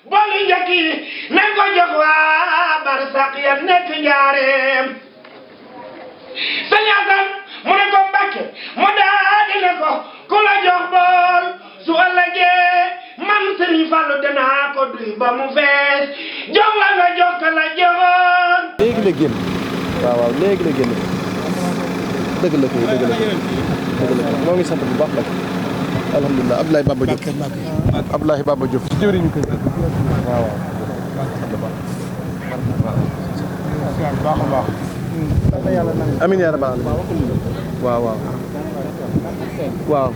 boolu njëkk yi nañ ko jox waa barsaq ya nekk njaareem sëñ Asan mu ne ko Mbàkke mu daal di ne ko ku la jox bool su ëllëgee man Sëriñ Fallu danaa ko duy ba mu fees jox la nga jox ka la joxoon. léegi la génn waaw léegi la génn dëgg la kay dëgg la moo ngi sant bu baax nag alhamdulilah Abdoulaye Baba Diop Abdoulaye Baba Diop ci jëwriñu kër waaw baax a baax amiin yaa rabbal aalamiin waaw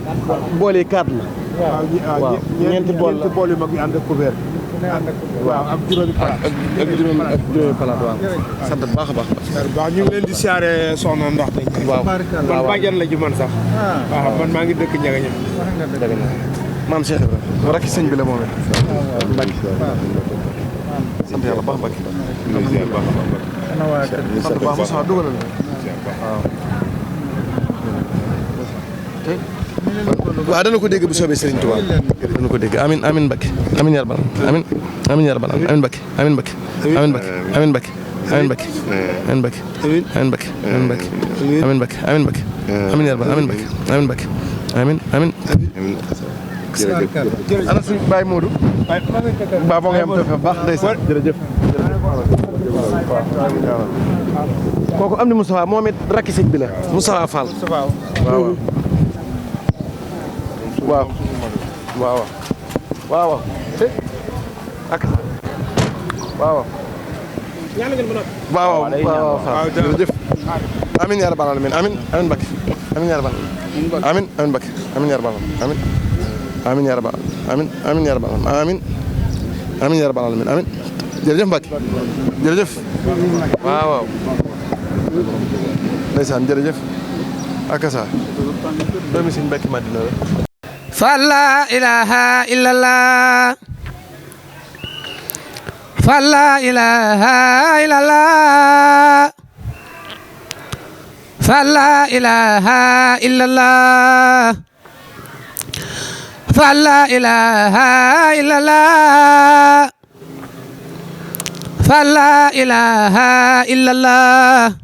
boole 4 la waaw ñeenti bool yu mag yu ànd ak couvert waaw ak juróomi palaat ak juróomi palaat waaw sant bu baax a baax waaw ñu ngi leen di siyaare soxna ndox dañ waaw man bàjjan la ji man sax waaw man maa ngi dëkk Njagaña maam Cheikh Ibrahima rakki sëñ bi la moom it Mbacke sant yàlla baax Mbacke sant baax Moussa dugalal waaw dana ko dégg bu soobee Serigne Touba dana ko dégg amin amin Mbacke amin yaa rabbal amin amin yaa rabbal amin Mbacke amin Mbacke amin Mbacke amin Mbacke amin Mbacke amin Mbacke amin Mbacke amin Mbacke amin Mbacke amin Mbacke amin yaa rabbal amin Mbacke amin Mbacke amin amin jërëjëf ana suñu Baye Modou ba moo ngi am dafa baax ndeysaan jërëjëf kooku am ni Moustapha moom it rakki sëñ bi la Moustapha Fall waaw waaw waaw waaw ak waaw waaw waaw jërëjëf amiin yaa rabbal aalamiin amiin amiin Mbacke amiin yaa rabbal amiin amiin Mbacke amiin yaa rabbal amiin amiin yaa rabbal amiin amiin yaa rabbal amiin amiin yaa rabbal aalamiin amiin jërëjëf Mbacke jërëjëf waaw waaw ndeysaan jërëjëf akasa doomi Sëñ Mbacke Madina la فلا إله إلا الله فلا إله إلا الله فلا إله إلا الله فلا إله إلا الله فلا إله إلا الله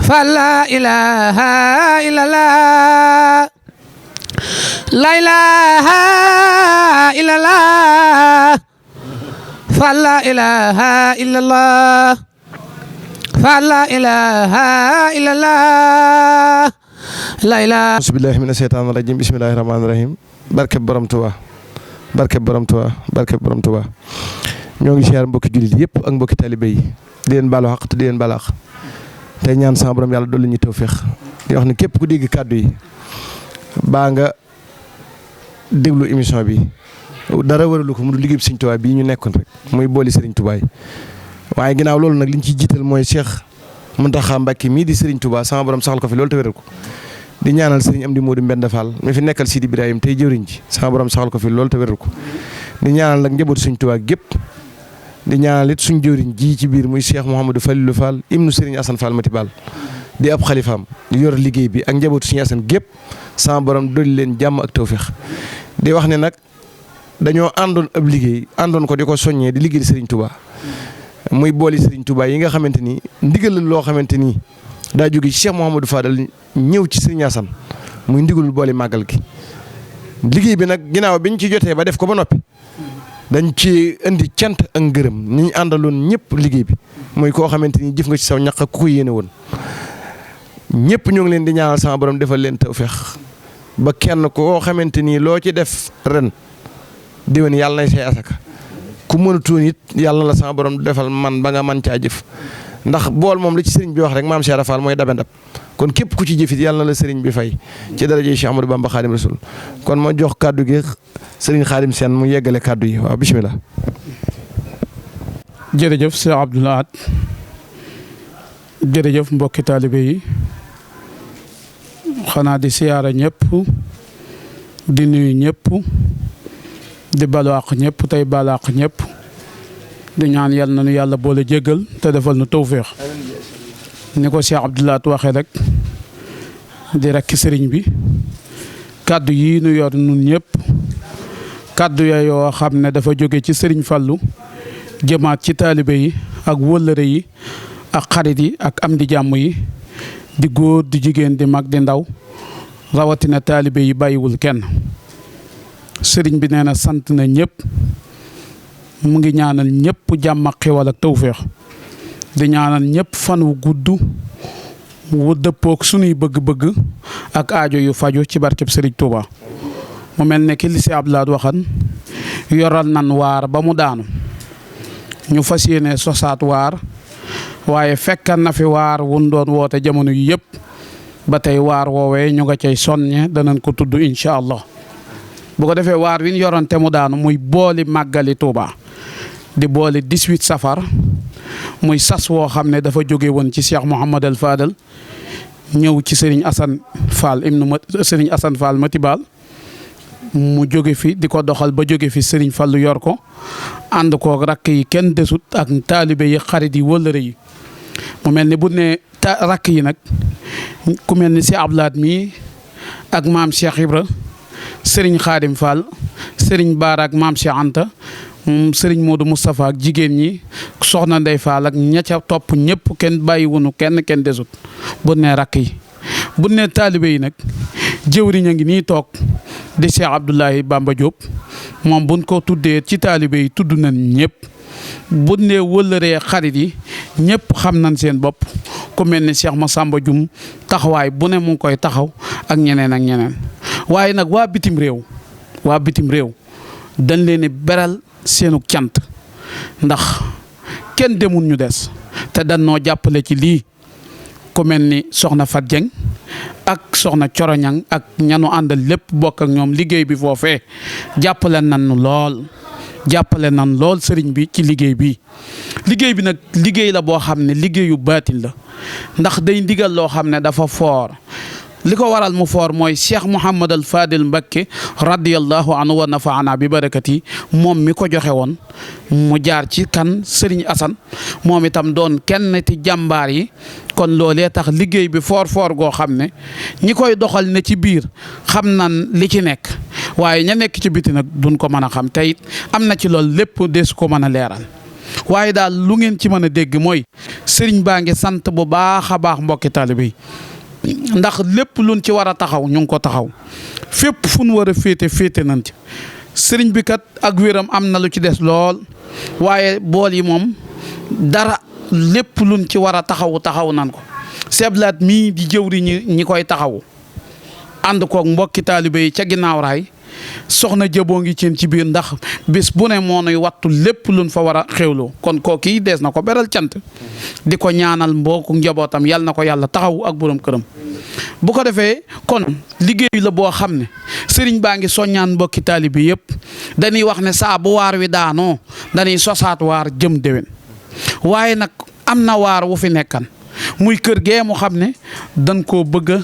فلا إله إلا الله لا إله إلا الله فلا إله إلا الله فلا إله إلا الله لا إله أعوذ بالله من الشيطان الرجيم بسم الله الرحمن الرحيم barke borom Tuubaa barke borom Tuubaa barke borom Tuubaa ñoo ngi siyaar mbokki jullit yëpp ak mbokki talibé yi di leen baalu xaq te di leen baal xaq tey ñaan sama borom yàlla dolli ñu tawfeex di wax ne képp ku dégg kàddu yi baa nga déglu émission bi dara waralu ko mu liggéey bi Sëriñ Tuubaa bii ñu nekkoon rek muy booli Sëriñ Tuubaa yi waaye ginnaaw loolu nag liñ ciy jiital mooy Cheikh Mountakha Mbacké mii di Sëriñ Tuubaa sama borom saxal ko fi loolu te wéral ko di ñaanal Sëriñ Amdi Modou Mbenda Fall mi fi nekkal Sidi Ibrahima tey jëwriñ ji sama borom saxal ko fi loolu te wéral ko di ñaanal nag njabootu Sëriñ Tuubaa gépp di ñaanal it suñ jëwriñ ji ci biir muy Cheikh Mouhamadou Falilou Fall ibnu Sëriñ Assane Fall Mati Ball di ab xalifaam di yor liggéey bi ak njabootu Sëriñ Assane gépp sama borom dolli leen jàmm ak tawféex di wax ne nag dañoo àndoon ab liggéey àndoon ko di ko soññee di liggéey Serigne Touba muy booli Serigne Touba yi nga xamante ni ndigal loo xamante ni daa jóge ci Cheikh Mouhamadou Fadal ñëw ci Serigne Assane muy ndigalul booli màggal gi. liggéey bi nag ginnaaw biñ ci jotee ba def ko ba noppi dañ ci indi cant ak ngërëm ñi ñu àndaloon ñëpp liggéey bi muy koo xamante ni jëf nga ci saw ñaq ku ko yéene woon ñëpp ñoo ngi leen di ñaanal sama borom defal leen tawféex ba kenn koo xamante ni loo ci def ren déwén yàlla nay say asaka ku mënutoon it yàlla la sama borom defal man ba nga man caa jëf ndax bool moom li ci sëriñ bi wax rek maam Cheikh Fall mooy dabe ndab kon képp ku ci jëfit yàlla na la sëriñ bi fay ci daraje Cheikh Amadou Bamba Khadim Rasoul kon ma jox kàddu gi sëriñ Khadim Sène mu yeggale kàddu yi waaw bismillah. jërëjëf Cheikh Abdoul Ahad jërëjëf mbokki taalibe yi xanaa di siyaara ñëpp di nuyu ñëpp di balu àq ñëpp tey balu àq ñëpp di ñaan yal na nu yàlla boole jéggal te defal nu tawféex ni ko Cheikh Abdoul Ahad waxee rek di rekk sëriñ bi kàddu yi nu yor nun ñëpp kàddu ya yoo xam ne dafa jóge ci Serigne Fallou jëmaat ci taalibe yi ak wëllëre yi ak xarit yi ak am di jàmm yi di góor di jigéen di mag di ndaw rawatina taalibe yi bàyyiwul kenn sëriñ bi nee na sant na ñëpp mu ngi ñaanal ñëpp jàmm ak xéwal ak tawféex di ñaanal ñëpp fan wu gudd wu dëppook sunuy bëgg-bëgg ak aajo yu faju ci barkeb Sëriñ Tuuba mu mel ne ki li si Abdoulaye waxan yoral nan waar ba mu daanu ñu fas yéene sosaat waar waaye fekkan na fi waar wun doon woote jamono yi yëpp ba tey waar woowee ñu nga cay sonñe danañ ko tudd incha allah bu ko defee waar wi ñu yoroon te mu daanu muy booli màggali Tuuba di booli 18 safar muy sas woo xam ne dafa jóge woon ci Cheikh Mouhamad al Fadal ñëw ci Serigne Assane Fall Serigne Assane Fall Matibal mu jóge fi di ko doxal ba jóge fi Serigne Fallu yor ko ànd koog rakk yi kenn desut ak taalibe yi xarit yi wëllëre yi mu mel ni bu ne rakk yi nag ku mel ni si Ablaat mii ak maam Cheikh Ibra Serigne Khadim Fall Serigne Baara ak maam Cheikh Anta Serigne Modou Moustapha ak jigéen ñi soxna Ndey Fall ak ña ca topp ñëpp kenn bàyyiwunu kenn desut bu ne rakk yi bu ne taalibe yi nag jëwriñ a ngi nii toog di Cheikh Abdoulaye Bamba Diop moom buñ ko tuddee ci taalibe yi tudd nañ ñëpp bu ne wëllëree xarit yi ñëpp xam nañ seen bopp ku mel ni Cheikh Massamba Dioum taxawaay bu ne mu ngi koy taxaw ak ñeneen waaye nag waa bitim réew dañ leen beral seenu cant ndax kenn demul ñu des te dañ noo jàppale ci lii ku mel ni soxna Fat Dieng ak soxna Coroñang ak ñanu àndal lépp bokk ak ñoom liggéey bi foofee jàppale nan lool sëriñ bi ci liggéey bi nag liggéey la boo xam ne liggéeyu baatin la ndax day ndigal loo xam ne dafa foor li ko waral mu foor mooy Cheikh Mouhamad al Fadil Mbakke radiyallahu anhu wa nafaana bi barakati moom mi ko joxe woon mu jaar ci kan Serigne Assane moom itam doon kenn ci jàmbaar yi kon loolee tax liggéey bi foor goo xam ne ñi koy doxal ne ci biir xam nan li ci nekk waaye ña nekk ci biti nag duñ ko mën a xam te it am na ci loolu lépp deesu ko mën a leeral waaye daal lu ngeen ci mën a dégg mooy Serigne baa ngi sant bu baax a baax mbokki taalibe yi ndax lépp luñ ci war a taxaw ñu ngi ko taxaw fépp fu ñu war a féete nañ ci sëriñ bi kat ak wéram am na lu ci des lool waaye bool yi moom dara lépp luñ ci war a taxaw nan ko seblaat mii di jëwri ñi koy taxawu ànd koog mbokki taalibe yi ca ginnaaw raay soxna jëboo ngi ci biir ndax bis bu ne moo nuy wattu lépp luñ fa war a xewloo kon kooki dees na ko beral cant di ko ñaanal mbokku njabootam yal na ko yàlla taxaw ak borom këram bu ko defee kon liggéey la boo xam ne sëriñ baa ngi soññaan mbokki taalibe yëpp dañuy wax ne saa bu waar wi daanoo dañuy sosaat waar jëm déwén waaye nag am na waar wu fi nekkan muy kër gee mu xam ne dañ koo bëgg a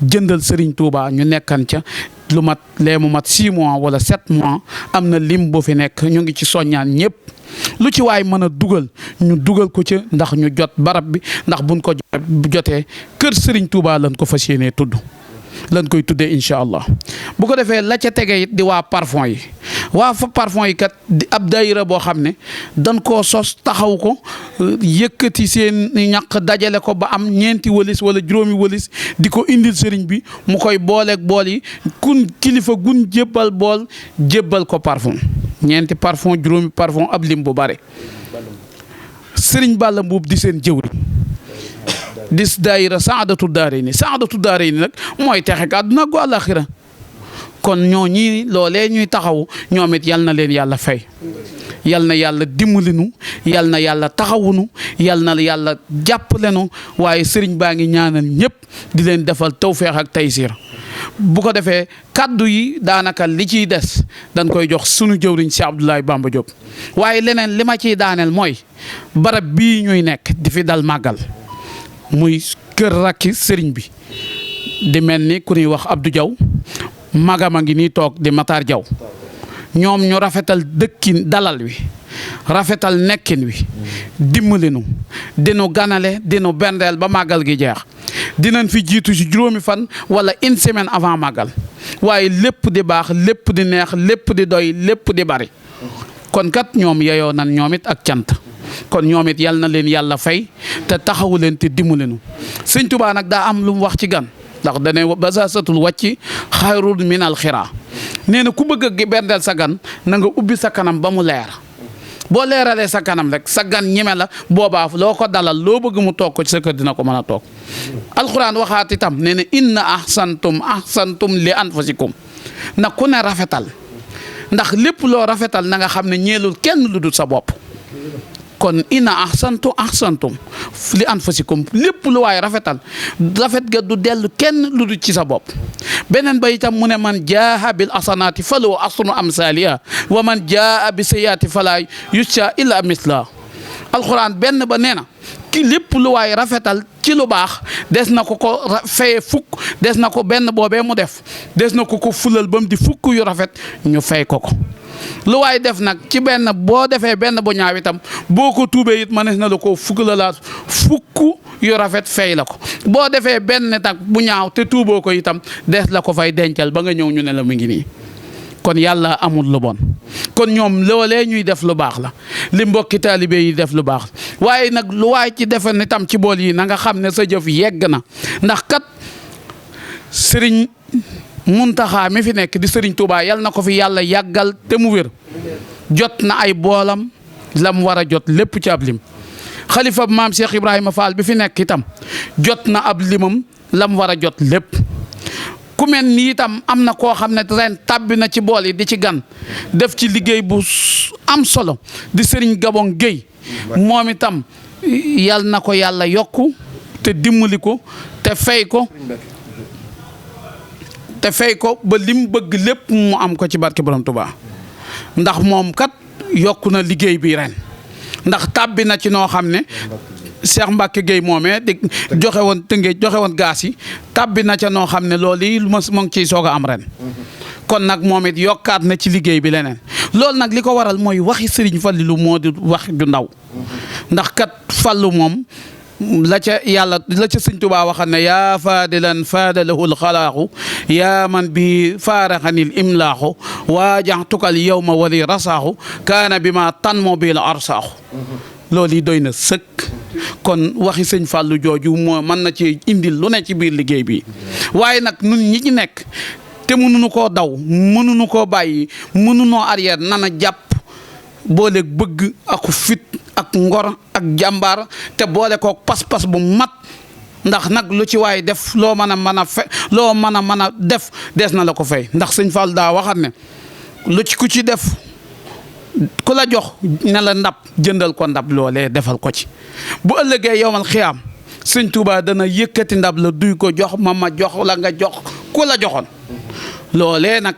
jëndal Serigne Touba ñu nekkan ca lu mat mu mat 6 mois wala 7 mois am na lim bu fi nekk ñu ngi ci soññaan ñëpp lu ci waay mën a dugal ñu dugal ko ca ndax ñu jot barab bi ndax buñ ko jotee kër Serigne Touba lañ ko fas yéenee tudd lañ koy tuddee incha allah bu ko defee la ca tege it di waa parfum yi kat di ab daayira boo xam ne dañ koo sos taxaw ko yëkkati seen ñaq dajale ko ba am 4 wëlis wala 5 wëlis di ko indil sëriñ bi mu koy booleeg bool yi kun kilifa gun jébbal ko parfum 4 parfum 5 parfum ab lim bu bare sëriñ Balla Mbuub di seen jëwri dis daayira saadatu daarayni nag mooy texe ka àdduna gu àllaaxira kon ñoo ñii loolee ñuy taxaw ñoom it yal na leen yàlla fay yal na yàlla dimbalinu yal na yàlla taxawunu yal na yàlla jàppalenu waaye sëriñ baa ngi ñaanal ñëpp di leen defal tawféex ak taysir bu ko defee kaddu yi daanaka li ciy des dañ koy jox sunu jëwriñ si Abdoulaye Bamba Diop waaye leneen li ma ciy daaneel mooy barab bii ñuy nekk di fi dal màggal muy kër rakki sëriñ bi di mel ni ku ñuy wax Abdou Diaw magama ngi nii toog di Matar Diaw ñoom ñu rafetal dëkkin dalal wi rafetal nekkin wi dimbalinu dinu ganale dinu bendeel ba màggal gi jeex dinañ fi jiitu ci juróomi fan wala une semaine avant màggal waaye lépp di baax lépp di neex lépp di doy lépp di bari kon kat ñoom yeyoo nan ñoom it ak cant kon ñoom it yal na leen yàlla fay te taxawu leen te dimbali nu sëñ Tuubaa nag daa am lu mu wax ci gan ndax dane basasatul wàcc xayrun minal xiraa nee na ku bëgg a berndeel sa gan na nga ubbi sa kanam ba mu leer boo leeralee sa kanam rek sa gan ñeme la boobaa loo ko dalal loo bëgg mu toog ko ci sa kër dina ko mën a toog alxuraan waxaat itam nee na inna ahsantum li anfusikum na ku ne rafetal ndax lépp loo rafetal na nga xam ne ñeelul kenn lu dul sa bopp kon inna ahsantum li anfusikum lépp lu waay rafetal rafet ga du dellu kenn lu dul ci sa bopp beneen ba itam mu ne man jaa bil asanaati falahu asru amsaaliha wa man jaa bi sayyaati falaa yujzaa illa misla alxuraan benn ba nee na ki lépp lu waay rafetal ci lu baax des na ko feye fukk des na ko benn boobee mu def des na ko fulal ba mu di fukk yu rafet ñu fay ko lu waay def nag ci benn boo defee benn bu ñaaw itam boo ko tuubee it mënees na la ko fukk la laat fukk yu rafet fay la ko boo defee benn nag bu ñaaw te tuuboo ko itam des la ko fay dencal ba nga ñëw ñu ne la mu ngi nii kon yàlla amul lu bon kon ñoom loolee ñuy def lu baax la li mbokki taalibe yi def lu baax waaye nag lu waay ci defe ni tam ci bool yi na nga xam ne sa jëf yegg na ndax kat sëriñ Muntaxa mi fi nekk di sëriñ Touba yal na ko fi yàlla yàggal te mu wér jot na ay boolam lam war a jot lépp ci ab lim xalifa maam Cheikh Ibrahima Fall bi fi nekk itam jot na ab limam lam war a jot lépp ku mel ni itam am na koo xam ne ren tàbbi na ci bool yi di ci gan def ci liggéey bu am solo di sëriñ Gabon Guèye moom itam yal na ko yàlla yokku te dimbali ko te fay ko ba lim bëgg lépp mu am ko ci barke Borom Touba ndax moom kat yokku na liggéey bi ren ndax tàbbi na ci noo xam ne Cheikh Mbacke Gueye moomee di joxe woon gaas yi tàbbi na ca noo xam ne loolu yi moo ngi ciy soog a am ren kon nag moom it yokkaat na ci liggéey bi leneen loolu nag li ko waral mooy waxi Serigne Fallilou moo di wax ju ndaw ndax kat Fallu moom la ca sëñ Tuubaa waxal ne yaa faadilan faadalahul xalaaxu yaa man bi faaraxanil imlaaxu waajaxtukal yawma wali rasaaxu kaana bi ma tan moo bii la arsaaxu loolu yi doy na sëkk kon waxi sëñ Fallou jooju moo mën na ci indil lu ne ci biir liggéey bi waaye nag nun ñi ci nekk te mënuñu koo daw mënuñu koo bàyyi mënuñoo arrière nana jàpp boole bëgg ak fit ak ngor ak jàmbaar te boole kook pas-pas bu mat ndax nag lu ci waay def loo mën a def des na la ko fay ndax sëñ Fall daa waxat ne lu ci ku ci def ku la jox ne la ndab jëndal ko ndab loolee defal ko ci bu ëllëgee yowmal xiyaam sëñ Touba dana yëkkati ndab la duy ko jox ma jox la nga jox ku la joxoon loolee nag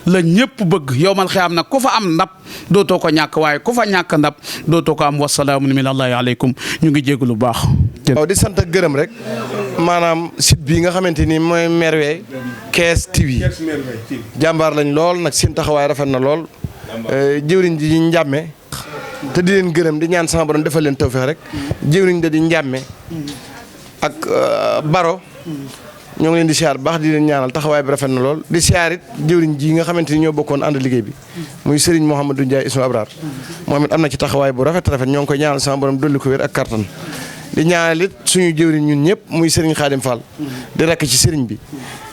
la ñëpp bëgg yowmal xiyaam nag ku fa am ndab dootoo ko ñàkk waaye ku fa ñàkk ndab dootoo ko am wasalaamu minallahi aleykum ñu ngi jégg lu baax. waaw di sant ak gërëm rek maanaam site bii nga xamante ni mooy Merveille Kees TV jàmbaar lañ lool nag seen taxawaay rafet na lool jëwriñ ji njàmme te di leen gërëm di ñaan sama borom defal leen tawfeex rek jëwriñ da di njàmme ak baro ñoo ngi leen di siyaar baax di leen ñaanal taxawaay bi rafet na lool di siyaar it jëwriñ ji nga xamante ni ñoo bokkoon ànd liggéey bi muy Serigne Mouhamadou Ndiaye Isma Abrar moom it am na ci taxawaay bu rafet ñoo ngi koy ñaanal sama borom dolli ko wér ak kartan di ñaanal it suñu jëwriñ ñun ñëpp muy Serigne Khadim Fall di rakk ci Serigne bi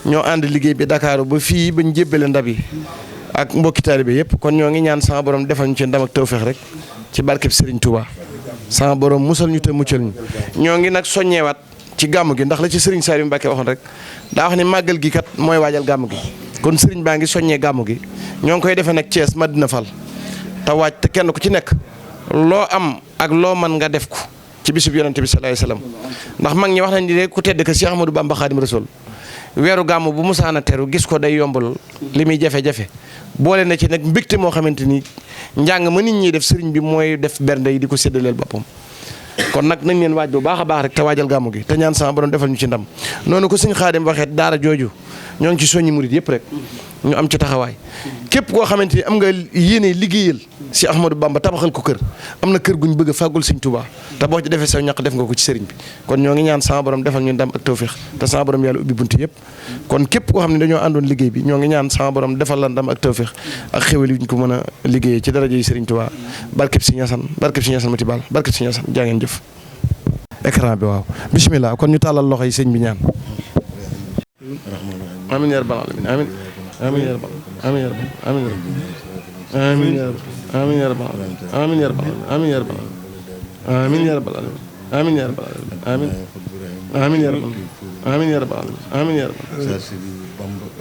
ñoo ànd liggéey bi Dakar ba fii bañ jébbale ndab yi ak mbokki taalibe yëpp kon ñoo ngi ñaan sama borom defal ñu ci ndam ak tawfeex rek ci barkeb Serigne Touba sama borom musal ñu te muccal ñu ñoo ngi nag soññeewaat ci gàmm gi ndax la ci Serigne Saliou Mbacké waxoon rek daa wax ni màggal gi kat mooy waajal gàmm gi kon Serigne baa ngi soññee gàmm gi ñoo ngi koy defee nag Thiès Madina Fall te waaj te kenn ku ci nekk loo am ak loo mën nga def ko ci bisub yonente bi sallallahu alayhi wasallam ndax mag ñi wax nañ ni ku tedd ka Cheikh Ahmadou Bamba Khadim Rasoul weeru gàmm bu musaana teru gis ko day yombal li muy jafe-jafe boole na ci nag mbégte moo xamante ni njàng ma nit ñi def Serigne bi mooy def bernde yi di ko séddaleel boppam kon nag nañ leen waaj bu baax a baax rek te waajal gàmmu gi te ñaan sama borom defal ñu ci ndam noonu ko sëñ Xaadim waxee daara jooju ñoo ngi ci soññi murid yëpp rek ñu am ci taxawaay képp koo xamante ni am nga yéene liggéeyal si Ahmadou Bamba tabaxal ko kër am na kër guñ bëgg a fàggul Sëñ Tuubaa te boo ci defee sa ñaq def nga ko ci sëriñ bi kon ñoo ngi ñaan sama borom defal ñu ndam ak tawféex te sama borom yàlla ubbi buntu yëpp kon képp koo xam ne dañoo àndoon liggéey bi ñoo ngi ñaan sama borom defal la ndam ak tawféex ak xéwal yi ñu ko mën a liggéeyee ci daraja yi Sëriñ Tuubaa barkeb si ñasan Mati Baal barkeb si ñasan jaa ngeen jëf écran bi waaw bismillah kon ñu tàllal loxo yi sëñ bi ñaan amin ya rabbal alamin amin amin ya rabbal amin ya rabbal amin ya rabbal amin ya rabbal amin ya rabbal amin ya rabbal amin ya rabbal amin ya rabbal amin amin ya rabbal amin ya rabbal amin ya rabbal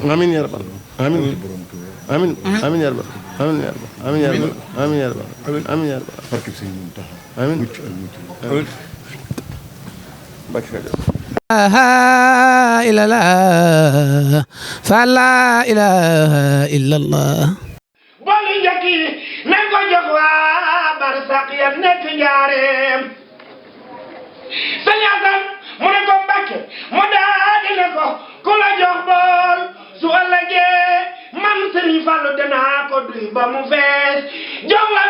amin ya rabbal amin amin amin ya rabbal amin ya rabbal amin ya rabbal amin ya rabbal amin ya rabbal barke sëñ Muntaxa amin لا إله إلا الله فلا إله إلا الله boolu njëkk yi nañ ko jox waa barsaq ya nekk njaareem sëñ Asan mu ne ko Mbàkke mu daal di ne ko ku la jox bool su ëllëgee man Sëriñ Fallu dinaa ko duy ba mu fees jox la